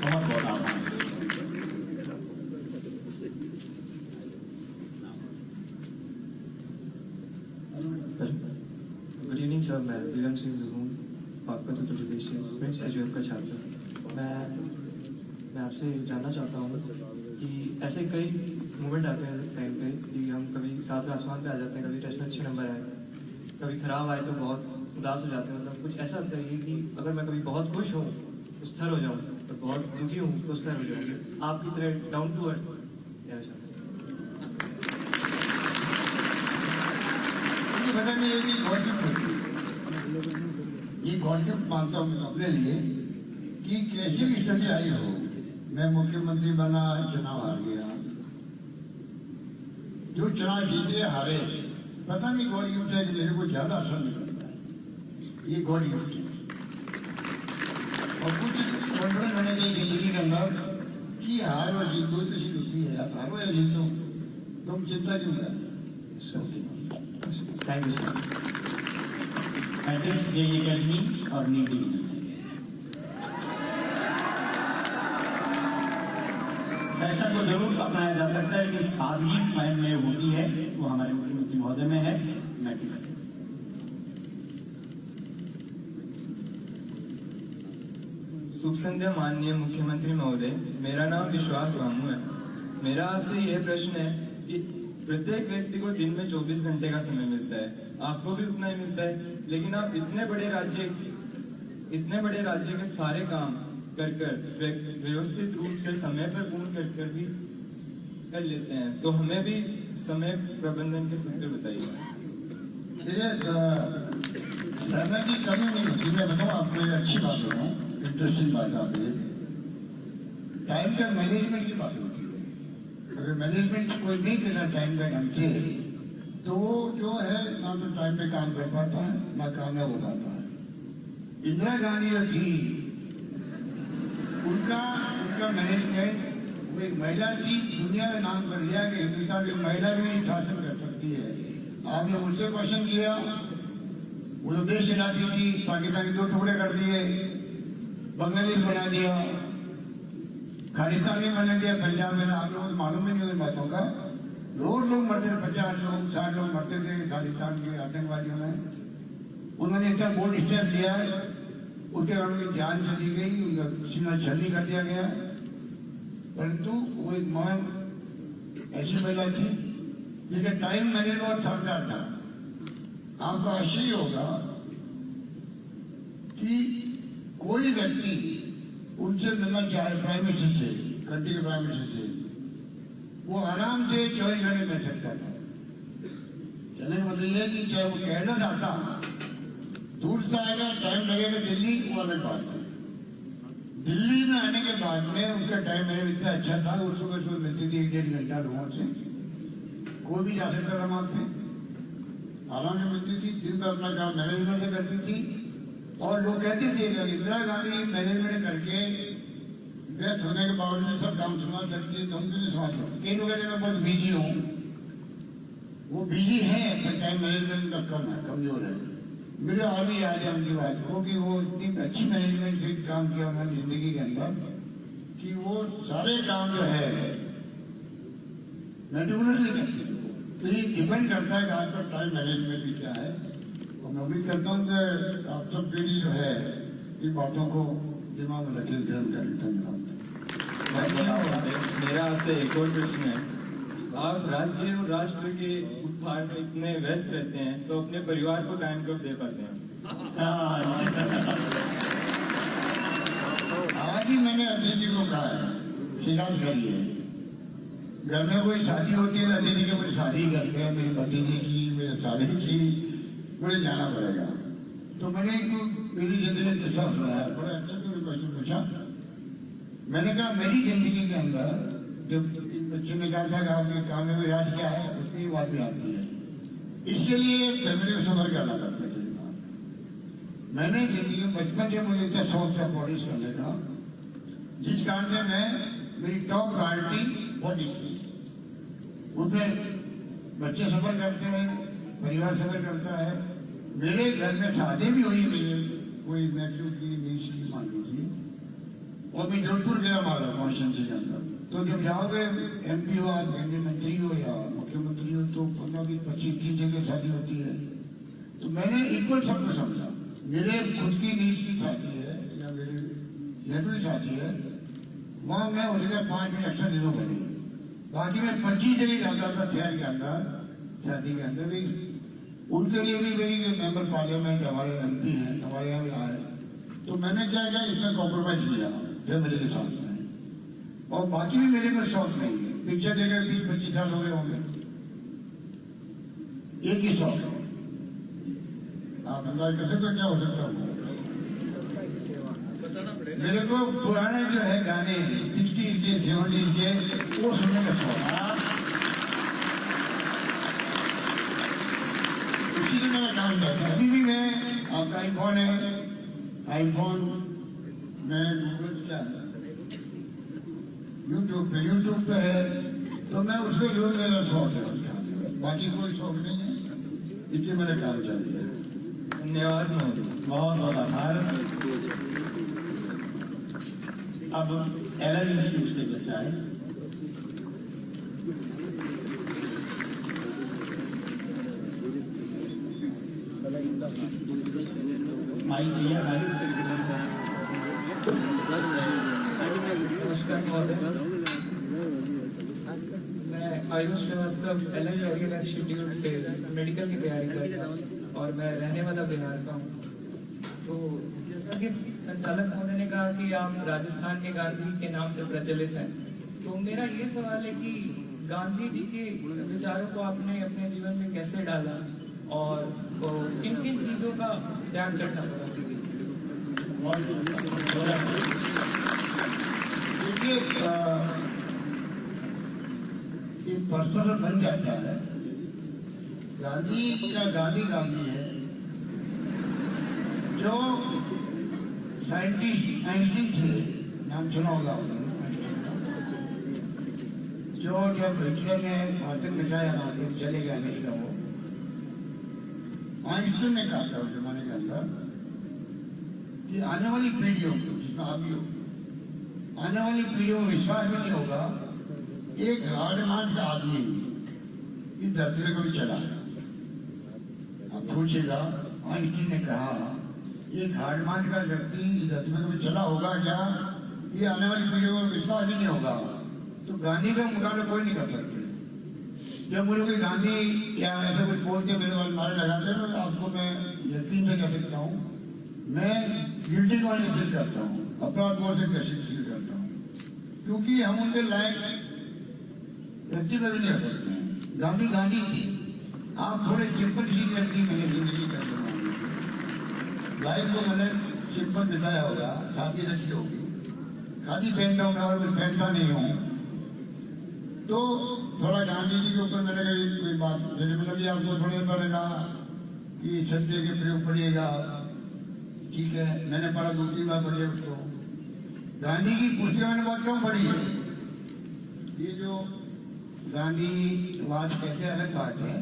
बहुत बहुत आभार।
गुड इवनिंग सर, मैं दिगम सिंह हूँ, बागपत उत्तर प्रदेश से, प्रिंस एजुएफ का छात्र। मैं आपसे जानना चाहता हूँ कि ऐसे कई मोमेंट आते हैं टाइम पे कि हम कभी 7वें आसमान पे आ जाते हैं, कभी टेस्ट में अच्छे नंबर आए, कभी खराब आए तो बहुत उदास हो जाते हैं। मतलब कुछ ऐसा लगता है कि अगर मैं कभी बहुत खुश हूँ तो स्थिर हो जाऊँ, तो बहुत दुखी हूँ तो स्थिर हो जाऊँ। आपकी तरह डाउन टू अर्थ
पता नहीं, ये गॉड गिफ्ट मानता हूँ अपने लिए कि कैसी भी स्थिति आई हो, मैं मुख्यमंत्री बना, चुनाव हार गया, जो चुनाव जीते हारे, पता नहीं गॉड गिफ्ट है कि मेरे को ज्यादा असर नहीं करता है, ये गॉड गिफ्ट है। और कुछ कॉन्फिडेंस होने चाहिए जिंदगी के अंदर कि हार और जीत 2 चीज होती है, आप हारो या जीतो, तुम चिंता क्यों कर।
Thank you sir.
Matrix JE academy और नीट डिवीजन से फैशन को जरूर अपनाया जा सकता है, लेकिन सादगी स्वयं में होती है, वो हमारे मुख्यमंत्री महोदय में है। मैट्रिक्स
शुभ संध्या माननीय मुख्यमंत्री महोदय, मेरा नाम विश्वास भामू है। मेरा आपसे यह प्रश्न है कि प्रत्येक व्यक्ति को दिन में 24 घंटे का समय मिलता है, आपको भी उतना ही मिलता है, लेकिन आप इतने बड़े राज्य के सारे काम कर व्यवस्थित रूप से समय पर पूर्ण कर भी कर लेते हैं, तो हमें भी समय प्रबंधन के सूत्र बताइए।
देखिए, समय की कमी नहीं होती। मैं बताऊँ आपको एक अच्छी बात बताऊँ, इंटरेस्टिंग बात आपने, टाइम का मैनेजमेंट की बात होती है। अगर मैनेजमेंट कोई नहीं करना टाइम का ढंग से, तो वो जो है ना तो टाइम पे काम कर पाता है, ना कामयाब हो पाता है। इंदिरा गांधी जो थी, उनका मैनेजमेंट, वो एक महिला थी, दुनिया में नाम कर लिया कि हिंदुस्तान की महिला भी शासन कर सकती है। आपने मुझसे क्वेश्चन किया, वो तो देश चलाती थी, पाकिस्तान के 2 टुकड़े कर दिए, बांग्लादेश बना दिया, खालिस्तान नहीं बनने दिया पंजाब में। आप लोगों को मालूम ही नहीं उन बातों का। रोज लोग मरते थे, 50 लोग 60 लोग मरते थे खालिस्तान के आतंकवादियों में। उन्होंने इतना बोल्ड स्टेप लिया है, उनके कारण उनकी जान चली गई, उनका सीना छलनी कर दिया गया। परंतु वो एक महान ऐसी महिला थी जिसका टाइम मैनेजमेंट बहुत शानदार था। आपको आश्चर्य होगा कि कोई व्यक्ति उनसे मिलना चाहे, प्राइम मिनिस्टर से, कंट्री के प्राइम मिनिस्टर से, वो आराम से 24 घंटे मिल सकता था। कहने का मतलब यह कि चाहे वो कनाडा जाता, दूर से आएगा, टाइम लगेगा दिल्ली, वो अलग बात है। दिल्ली में आने के बाद में उसका टाइम मैंने इतना अच्छा था, वो सुबह सुबह मिलती थी 1-1.5 घंटा लोगों से, कोई भी जा सकता था वहां पे, आराम से मिलती थी, दिन भर अपना काम मैनेजमेंट से करती थी। और लोग कहते थे कि इंदिरा गांधी मैनेजमेंट करके व्यस्त होने के बावजूद सब काम संभाल सकती है, तो हम क्यों नहीं संभाल सकते। कई लोग कहते मैं बहुत बिजी हूँ, वो बिजी है पर टाइम मैनेजमेंट का कम है, कमजोर है। मुझे और भी याद है उनकी बात को कि वो इतनी अच्छी मैनेजमेंट से काम किया उन्होंने जिंदगी के अंदर कि वो सारे काम जो है मेटिकुलसली करते हैं। तो ये डिपेंड करता है कि आपका टाइम मैनेजमेंट भी क्या है। और मैं उम्मीद करता हूँ कि आप सब पीढ़ी जो है इन बातों को दिमाग में रखे। धन्यवाद।
मेरा आपसे एक और प्रश्न है, आप राज्य और राष्ट्र के उत्थान में इतने व्यस्त रहते हैं, तो अपने परिवार को टाइम कब दे पाते हैं?
आज ही मैंने अतिथि को कहा है, शिकायत करी है, घर में कोई शादी होती है, अतिथि की मेरी शादी करते हैं, मेरी भतीजी की, मेरे शादी की, मुझे जाना पड़ेगा। तो मैंने मेरी जिंदगी में किस्सा सुनाया, बड़ा अच्छा क्वेश्चन पूछा। मैंने कहा मेरी जिंदगी के अंदर जब बच्चे ने कहा था कि आपके काम में राज क्या है, उतनी बात भी आती है। इसके लिए फैमिली को सफर करना पड़ता है। मैंने जिंदगी में बचपन से मुझे इतना शौक था पॉलिश करने का, जिस कारण से मैं मेरी टॉप प्रायोरिटी पॉलिश थी। उसमें बच्चे सफर करते हैं, परिवार सफर करता है। मेरे घर में शादी भी हुई, मेरे कोई मैथ्यू की नीस की मान लीजिए, और मैं जोधपुर गया हमारा कॉन्स्टिट्यूंसी के अंदर। तो जब जाओगे MP हो, आप केंद्रीय मंत्री हो या मुख्यमंत्री हो, तो 15-20-25-30 जगह शादी होती है। तो मैंने इक्वल सबको समझा। मेरे खुद की नीच की शादी है या मेरी नेहरू शादी है, वहां मैं उसका 5 मिनट एक्स्ट्रा दे दो बनी। बाकी मैं 25 जगह जाता था शहर के अंदर, शादी के अंदर भी। उनके लिए भी वही मेंबर पार्लियामेंट हमारे MP हैं, हमारे यहाँ भी आए। तो मैंने क्या किया, इसमें कॉम्प्रोमाइज किया फैमिली के साथ में। और बाकी भी मेरे को शौक नहीं है, पिक्चर देखे 20-25 साल हो गए होंगे, एक ही शौक है। आप अंदाज कर सकते हो क्या हो सकता है। मेरे को पुराने जो है गाने 60s के 70s के वो सुनने का शौक है। उसी से मेरा काम करता है। अभी भी मैं, आपका आईफोन है, आईफोन में गूगल क्या है, यूट्यूब पे है, तो मैं उसको जरूर, मेरा शौक है। बाकी कोई शौक नहीं है, इसलिए मेरा काम चल रहा है।
धन्यवाद महोदय।
बहुत बहुत आभार। अब एलन इंस्टीट्यूट से बच्चा है, माइक दिया है।
नमस्कार महोदय, मैं Ayush Shrivastava Allen medical institute से मेडिकल की तैयारी करता हूँ और मैं रहने वाला बिहार का हूँ। तो जैसा कि संचालक महोदय ने कहा कि आप राजस्थान के गांधी के नाम से प्रचलित हैं, तो मेरा ये सवाल है कि गांधी जी के विचारों को आपने अपने जीवन में कैसे डाला और किन किन चीजों का त्याग करना पड़ा?
देखिए, ये पर्सनल बन जाता है। गांधी का गांधी है जो साइंटिस्ट आइंस्टीन थे, नाम सुना होगा जो जब हिटलर ने भारत मिटाया ना फिर चले गए अमेरिका, वो आइंस्टीन ने कहा था उस जमाने के अंदर कि आने वाली पीढ़ियों को, जिसमें आप भी हो, आने वाली पीढ़ियों में विश्वास भी नहीं होगा एक हार्ड मास का आदमी इस धरती में कभी चला है। आप पूछिएगा, आइंस्टीन ने कहा एक हार्ड मास का व्यक्ति इस धरती में कभी चला होगा क्या? ये आने वाली पीढ़ियों में विश्वास भी नहीं होगा। तो गांधी का मुकाबला कोई नहीं कर सकते। जब मुझे कोई गांधी या ऐसा कुछ बोलते मेरे वाले नारे लगाते हैं तो आपको मैं यकीन से कह सकता हूँ, मैं गिल्टी वाली फील करता हूँ, अपराध बोल से कैसे फील करता हूँ, क्योंकि हम उनके लायक व्यक्ति में भी नहीं हो सकते हैं। गांधी गांधी थी। आप थोड़े सिंपल सी व्यक्ति मैंने जिंदगी कर लाइफ को मैंने सिंपल बिताया होगा, शादी रखी होगी, खादी पहनता हूँ मैं और कुछ पहनता नहीं हूँ। तो थोड़ा गांधी जी के ऊपर मैंने कोई बात जैसे मतलब कि आपको थोड़े पड़ेगा कि सत्य के प्रयोग पढ़िएगा, ठीक है, मैंने पढ़ा 2-3 बार पढ़ी उसको। गांधी की पुस्तकें मैंने बहुत कम पढ़ी है। ये जो गांधी वाद कहते अलग बात है,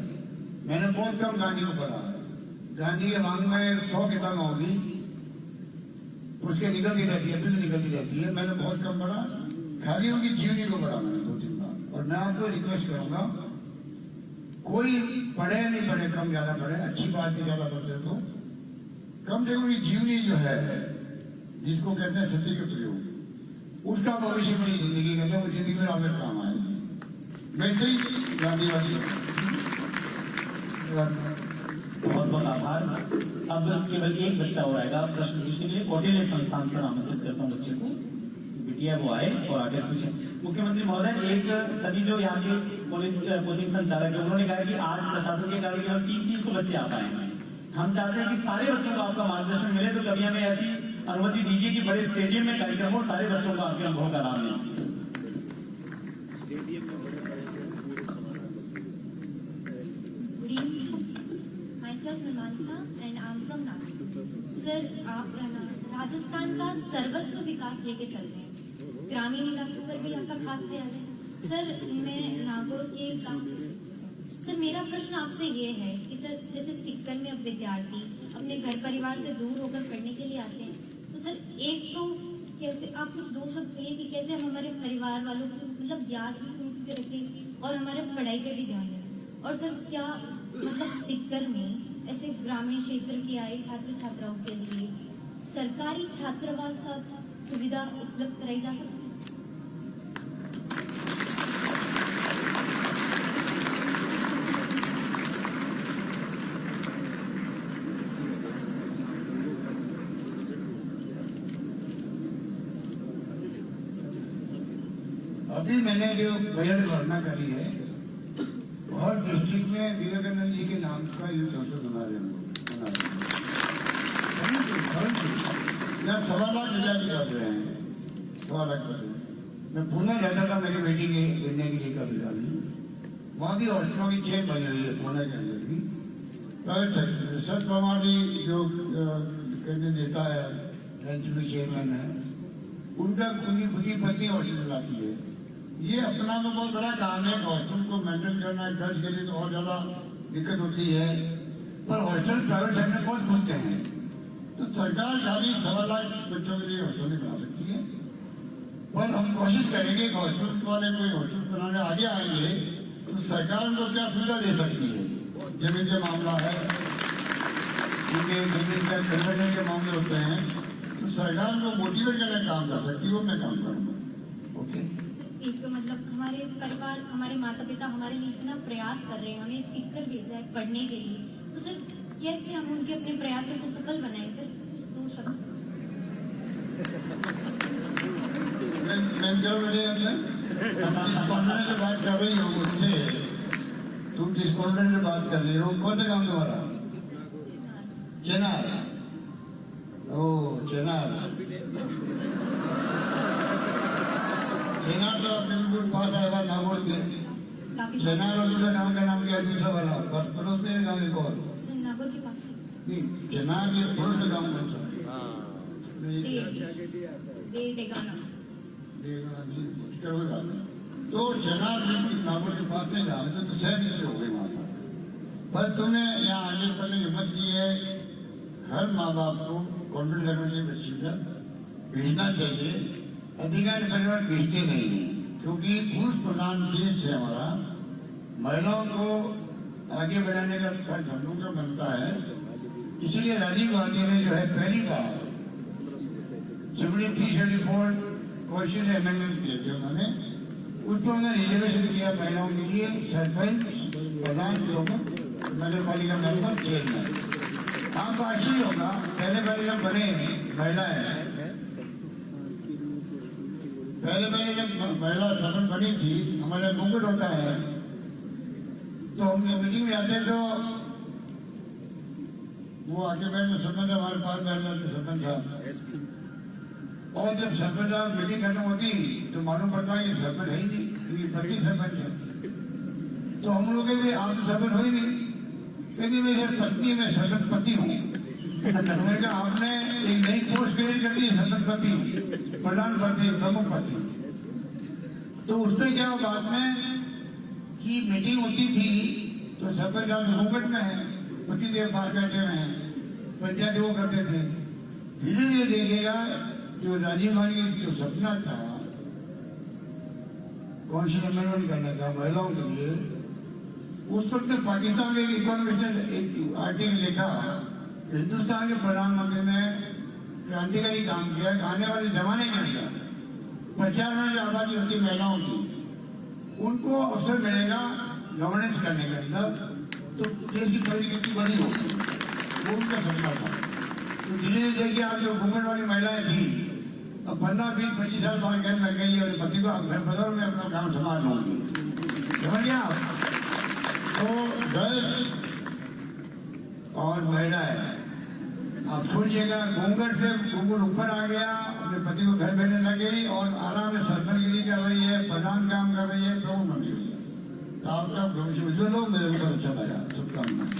मैंने बहुत कम गांधी को पढ़ा है। गांधी के मांग में 100 किताबें होगी, उसके निकलती रहती है, अभी भी निकलती रहती है। मैंने बहुत कम पढ़ा, खाली उनकी जीवनी को पढ़ा मैंने 2-3 बार। और मैं आपको रिक्वेस्ट करूंगा, कोई पढ़े नहीं पढ़े, कम ज्यादा पढ़े, अच्छी बात भी ज्यादा पढ़ते तो कम से कम जीवनी जो है जिसको कहते हैं सत्य के प्रयोग, उसका भविष्य बड़ी जिंदगी कहते हैं, वो जिंदगी में आगे काम आएगी। मैं ही गांधीवादी।
बहुत बहुत आभार। अब केवल एक बच्चा हो आएगा प्रश्न पूछने के लिए। कौटिल्य संस्थान से आमंत्रित करता हूँ बच्चे को, बिटिया वो आए और आगे पूछे। मुख्यमंत्री महोदय, एक सभी जो यहाँ के कोचिंग संचालक है उन्होंने कहा कि आज प्रशासन के कारण केवल 300 बच्चे आ पाए हैं। हम चाहते हैं कि सारे बच्चों को आपका मार्गदर्शन मिले, तो कभी हमें ऐसी अनुमति दीजिए कि बड़े स्टेडियम में कार्यक्रम हो, सारे बच्चों को आपके अनुभव का लाभ मिल सके।
सर, आप राजस्थान का सर्वस्व विकास लेके चल रहे हैं, ग्रामीण इलाकों पर भी आपका खास ध्यान है। सर, मैं नागौर के सर, मेरा प्रश्न आपसे ये है कि सर, जैसे सिक्कल में अब विद्यार्थी अपने घर परिवार से दूर होकर पढ़ने के लिए आते हैं, तो सर एक तो कैसे आप कुछ 2 शब्द कहिए कि कैसे हम हमारे परिवार वालों को मतलब याद भी रखें और हमारे पढ़ाई पे भी ध्यान दें। और सर, क्या मतलब सिक्कल में ऐसे ग्रामीण क्षेत्र के आए छात्र छात्राओं के लिए सरकारी छात्रावास का सुविधा उपलब्ध कराई जा सकती है?
अभी मैंने जो बजट घोषणा करी है, हर डिस्ट्रिक्ट में विवेकानंद जी के नाम का यूथ हॉस्टल बना रहे हैं। 1.25 लाख विद्यार्थी कर रहे हैं, 1.25 लाख कर रहे हैं। मैं पुणे जाता था मेरी बेटी के पढ़ने के लिए कभी कभी, वहाँ भी हॉस्टलों की चेन बनी हुई है पुणे के अंदर भी। प्राइवेट सेक्टर सर हमारी जो कहने देता है एनसीपी चेयरमैन है, उनकी खुद की पत्नी हॉस्टल चलाती है। ये अपना में बहुत बड़ा काम है। हॉस्टल को मेंटेन करना है, खर्च के लिए तो और ज्यादा दिक्कत होती है, पर हॉस्टल प्राइवेट सेक्टर बहुत खुलते हैं, तो सरकार खाली 1.25 लाख बच्चों के लिए हॉस्टल नहीं बना सकती है। पर हम कोशिश करेंगे कि हॉस्टल वाले कोई हॉस्टल बनाने आगे आएंगे तो सरकार उनको क्या सुविधा दे सकती है। जमीन का मामला है, क्योंकि जमीन का कन्वर्जन के मामले होते हैं, तो सरकार को मोटिवेट करने का काम कर सकती है, वो मैं काम करूँगा। ओके,
एक मतलब हमारे परिवार, हमारे माता पिता हमारे लिए इतना प्रयास कर रहे हैं, हमें सीख कर भेजा है पढ़ने के लिए, तो सर कैसे हम उनके अपने प्रयासों को सफल बनाएं सर? कुछ दो शब्द।
मैं क्या बोले आपने? जिस कॉन्फिडेंस से बात कर रही हो मुझसे, तुम जिस कॉन्फिडेंस से बात कर रही हो, कौन सा काम तुम्हारा? चेनार। ओ चेनार, चेनार तो आपने बिल्कुल पास आएगा नागौर के।
काफी
चेनार और दूसरा गाँव का नाम क्या है? दूसरा वाला पड़ोस में गाँव एक और
सर नागौर के पास
नहीं, चेनार ये पड़ोस में गाँव कौन सा?
डेगाना।
तो चेनार बिल्कुल नागौर के पास नहीं गाँव, तो शहर से हो गई वहाँ पर तुमने यहाँ आने पर हिम्मत की है। हर माँ बाप को कॉन्वेंट करने के लिए बच्ची का भेजना चाहिए। अधिकारी परिवार भेजते नहीं है, क्योंकि पुरुष प्रधान देश है हमारा। महिलाओं को आगे बढ़ाने का फर्ज हम लोगों का बनता है। इसलिए राजीव गांधी ने जो है पहली बार 73-74 क्वेश्चन अमेंडमेंट किए थे उन्होंने, उस पर उन्होंने रिजर्वेशन किया महिलाओं के लिए, सरपंच, प्रधान, नगर पालिका मेंबर, चेयरमैन। आपको आश्चर्य होगा, पहले जब बने महिलाएं, पहले जब महिला सरपंच बनी थी, हमारे घूंघट होता है, तो हम मीटिंग में आते तो वो आके बैठे सरपंच हमारे पास बैठ जाते, सरपंच साहब। और जब सरपंच साहब मीटिंग खत्म होती तो मालूम पड़ता है कि सरपंच है ही नहीं, क्योंकि पति सरपंच है। तो हम लोग के लिए आप तो सरपंच हो ही नहीं, क्योंकि मेरी पत्नी में सरपंच पति हूँ। मैंने कहा आपने एक नई पोस्ट क्रिएट कर दी, सरपंच पति, प्रधान पति, प्रमुख पति। तो उसमें क्या बाद में कि मीटिंग होती थी तो सरपंच साहब घूंघट में है, पति देव पास बैठे हुए हैं, पंचायत वो करते थे। धीरे धीरे देखिएगा जो राजीव गांधी का जो सपना था कॉन्स्टिट्यूशन अमेंडमेंट करने का महिलाओं के लिए, उस वक्त पाकिस्तान के इकोनॉमिस्ट ने एक आर्टिकल लिखा, हिंदुस्तान के प्रधानमंत्री ने क्रांतिकारी काम किया। आने वाले जमाने के अंदर 50% जो आबादी होती महिलाओं की, उनको अवसर मिलेगा गवर्नेंस करने के अंदर, तो देश की परिस्थिति बड़ी होगी। वो उनका सपना था। तो धीरे धीरे देखिए आप जो घूंघट वाली महिलाएं थी, अब 15-20-25 साल बाद कहने लग गई और पति को आप घर बदलो, मैं अपना काम संभाल लूंगी। समझ गया आप? तो गर्ल्स और महिलाएं, आप सोचिएगा घूंघट से घूंघट ऊपर आ गया, अपने पति को घर भेजने लगे और आराम से सरपंचगिरी कर रही है, प्रधान काम कर रही है, प्रमुख बन गई है। तो आपका भविष्य उज्जवल हो, मेरे ऊपर अच्छा लगा। शुभकामनाएं।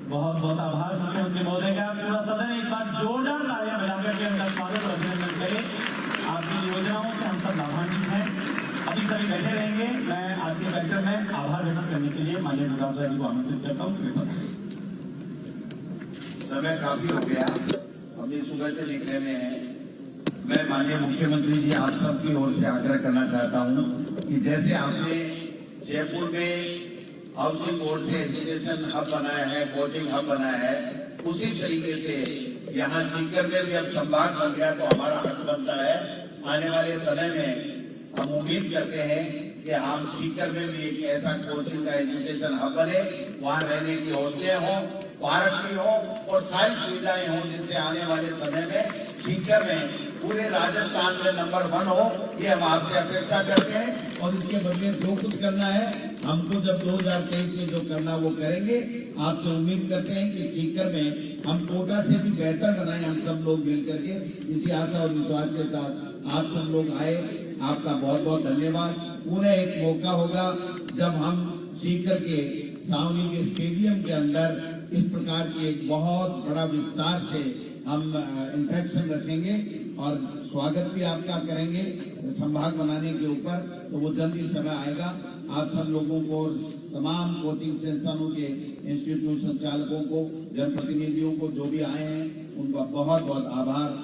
बहुत बहुत आभार मुख्यमंत्री महोदय का। पूरा सदन एक बार जोरदार तालियां बजाकर के अंदर स्वागत और अभिनंदन करे। आपकी योजनाओं से हम सब लाभान्वित हैं। अभी सभी बैठे रहेंगे। मैं आज के कार्यक्रम में आभार व्यक्त करने के लिए माननीय विकास जी को आमंत्रित करता हूँ।
समय काफी हो गया, अभी सुबह से निकले में है। मैं माननीय मुख्यमंत्री जी आप सबकी ओर से आग्रह करना चाहता हूं कि जैसे आपने जयपुर में हाउसिंग बोर्ड से एजुकेशन हब बनाया है, कोचिंग हब बनाया है, उसी तरीके से यहाँ सीकर में भी अब संभाग बन गया, तो हमारा हक बनता है आने वाले समय में हम उम्मीद करते हैं कि हम सीकर में भी एक ऐसा कोचिंग का एजुकेशन हब बने, वहाँ रहने की हॉस्टलें हों, पार्क भी हो और सारी सुविधाएं हों, जिससे आने वाले समय में सीकर में पूरे राजस्थान में नंबर 1 हो। ये हम आपसे अपेक्षा करते हैं और इसके बदले जो कुछ करना है हमको जब 2023 में जो करना वो करेंगे। आपसे उम्मीद करते हैं कि सीकर में हम कोटा से भी बेहतर बनाए, हम सब लोग मिल करके। इसी आशा और विश्वास के साथ आप सब लोग आए, आपका बहुत बहुत धन्यवाद। पुनः एक मौका होगा जब हम सीकर के सावनी के स्टेडियम के अंदर इस प्रकार की एक बहुत बड़ा विस्तार से हम इंटरेक्शन रखेंगे और स्वागत भी आपका करेंगे संभाग बनाने के ऊपर, तो वो जल्दी समय आएगा। आप सब लोगों को, तमाम कोचिंग संस्थानों के इंस्टीट्यूट संचालकों को, जनप्रतिनिधियों को, जो भी आए हैं, उनका बहुत बहुत आभार।